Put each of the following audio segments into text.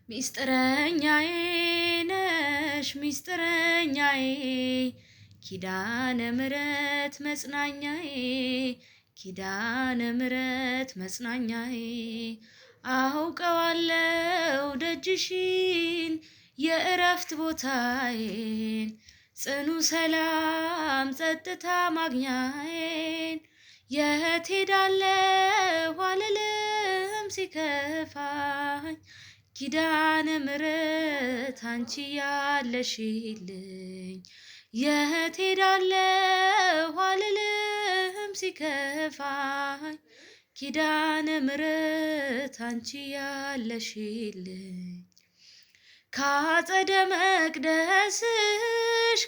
ሚስጥረኛዬ ነሽ ሚስጥረኛዬ ኪዳነ ምሕረት መጽናኛዬ ኪዳነ ምሕረት መጽናኛዬ አውቀዋለሁ ደጅሽን የእረፍት ቦታዬን ጽኑ ሰላም ጸጥታ ማግኛዬን የት ሄዳለሁ አልልም ሲከፋኝ ኪዳነ ምሕረት አንቺ ያለሽልኝ የት ሄዳለሁ አልልም ሲከፋኝ ኪዳነ ምሕረት አንቺ ያለሽልኝ ከአጸደ መቅደስሽ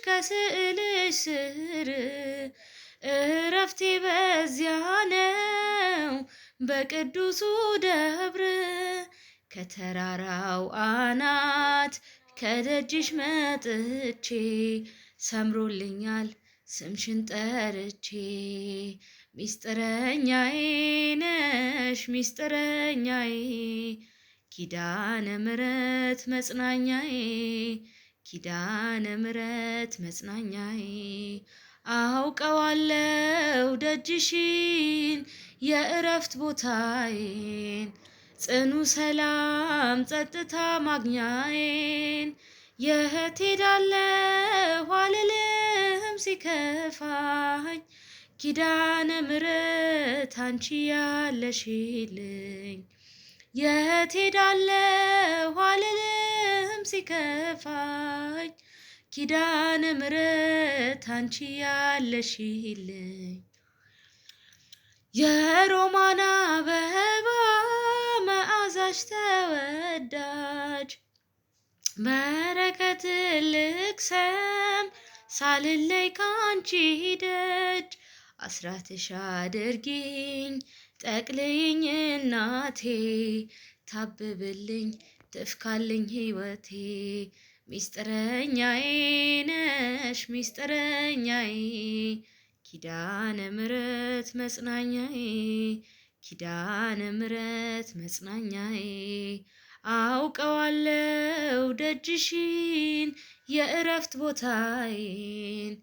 ከስዕልሽ ስር እረፍቴ በዚያ ነው በቅዱሱ ደብር ከተራራው አናት ከደጅሽ መጥቼ ሰምሮልኛል ስምሽን ጠርቼ ሚስጥረኛዬ ነሽ ሚስጥረኛዬ ኪዳነ ምሕረት መጽናኛዬ ኪዳነ ምሕረት መጽናኛዬ አውቀዋለሁ ደጅሽን የእረፍት ቦታዬን ጽኑ ሰላም ጸጥታ ማግኛዬን የት ሄዳለሁ አልልም ሲከፋኝ ኪዳነ ምሕረት አንቺ ያለሽልኝ የት ሄዳለሁ አልልም ሲከፋኝ ኪዳነ ምሕረት አንቺ ያለሽልኝ የሮማን አበባ መዓዛሽ ተወዳጅ በረከት ልቅሰም ሳልለይ ካንቺ ደጅ አስራትሽ አድርጊኝ ጠቅልይኝ እናቴ ታብብልኝ ትፍካልኝ ሕይወቴ ሚስጥረኛዬ ነሽ ሚስጥረኛዬ ኪዳነ ምሕረት መጽናኛዬ ኪዳነ ምሕረት መጽናኛዬ አውቀዋለሁ ደጅሽን የእረፍት ቦታዬን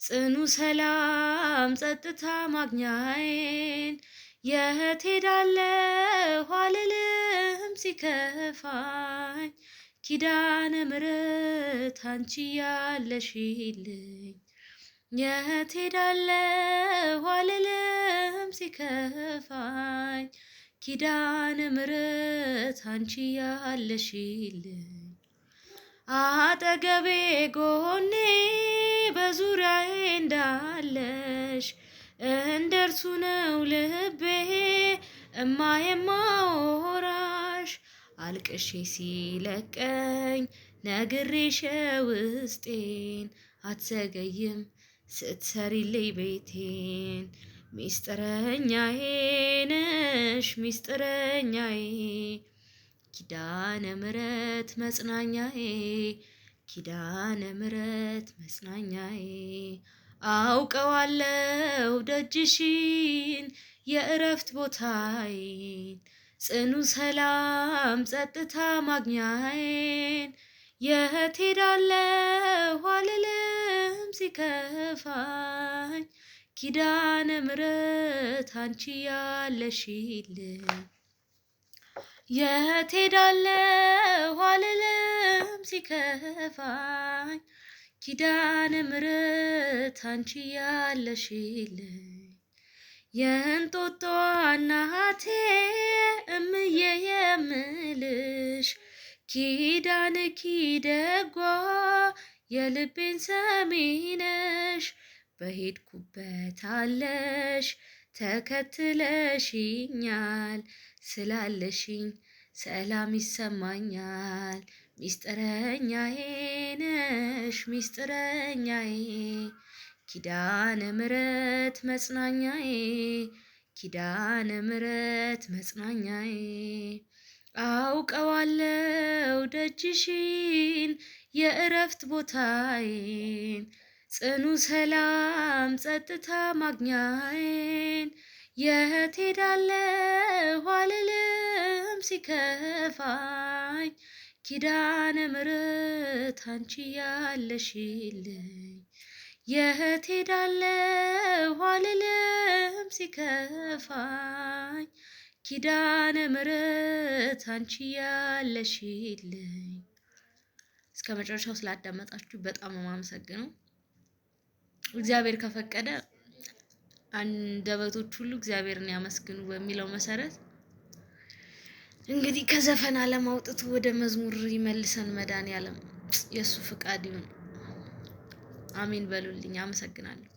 ጽኑ ሰላም ጸጥታ ማግኛዬን የት ሄዳለሁ አልልም ሲከፋኝ ኪዳነ ምሕረት አንቺ ያለሽልኝ የት ሄዳለሁ አልልም ሲከፋኝ ኪዳነ ምሕረት አንቺ ያለሽልኝ አጠገቤ ጎኔ በዙሪያዬ እንዳለሽ እንደርሱ ነው ልቤ የማወራሽ አልቅሼ ሲለቀኝ ነግሬሽ ውስጤን አትዘገይም ስትሰሪልኝ ቤቴን ሚስጥረኛዬ ነሽ ሚስጥረኛዬ ኪዳነ ምሕረት መጽናኛዬ ኪዳነ ምሕረት መጽናኛዬ አውቀዋለሁ ደጅሽን የእረፍት ቦታዬን ጽኑ ሰላም ጸጥታ ማግኛዬን የት ሄዳለሁ አልልም ሲከፋኝ ኪዳነ ምሕረት አንቺ ያለሽልኝ የት ሄዳለሁ አልልም ሲከፋኝ ኪዳነ ምሕረት አንቺ ያለሽልኝ የእንጦጦ እናቴ እምዬ የምልሽ ኪዳንኪ ደጓ የልቤን ሰሚ ነሽ በሄድኩበት አለሽ ተከትለሽኛል ስላለሽኝ ሰላም ይሰማኛል ሚስጥረኛዬ ነሽ ሚስጥረኛዬ ኪዳነ ምሕረት መጽናኛዬ ኪዳነ ምሕረት መጽናኛዬ አውቀዋለሁ ደጅሽን የእረፍት ቦታዬን ጽኑ ሰላም ጸጥታ ማግኛዬን የት ሄዳለሁ አልልም ሲከፋኝ ኪዳነ ምሕረት አንቺ ያለሽልኝ የት ሄዳለሁ አልልም ሲከፋኝ ኪዳነ ምሕረት አንቺ ያለሽልኝ። እስከ መጨረሻው ስላዳመጣችሁ በጣም የማመሰግነው። እግዚአብሔር ከፈቀደ አንደበቶች ሁሉ እግዚአብሔርን ያመስግኑ በሚለው መሰረት እንግዲህ ከዘፈን ዓለም አውጥቶ ወደ መዝሙር ይመልሰን መድኃኒዓለም የእሱ ፍቃድ ይሁን። አሜን በሉልኝ። አመሰግናለሁ።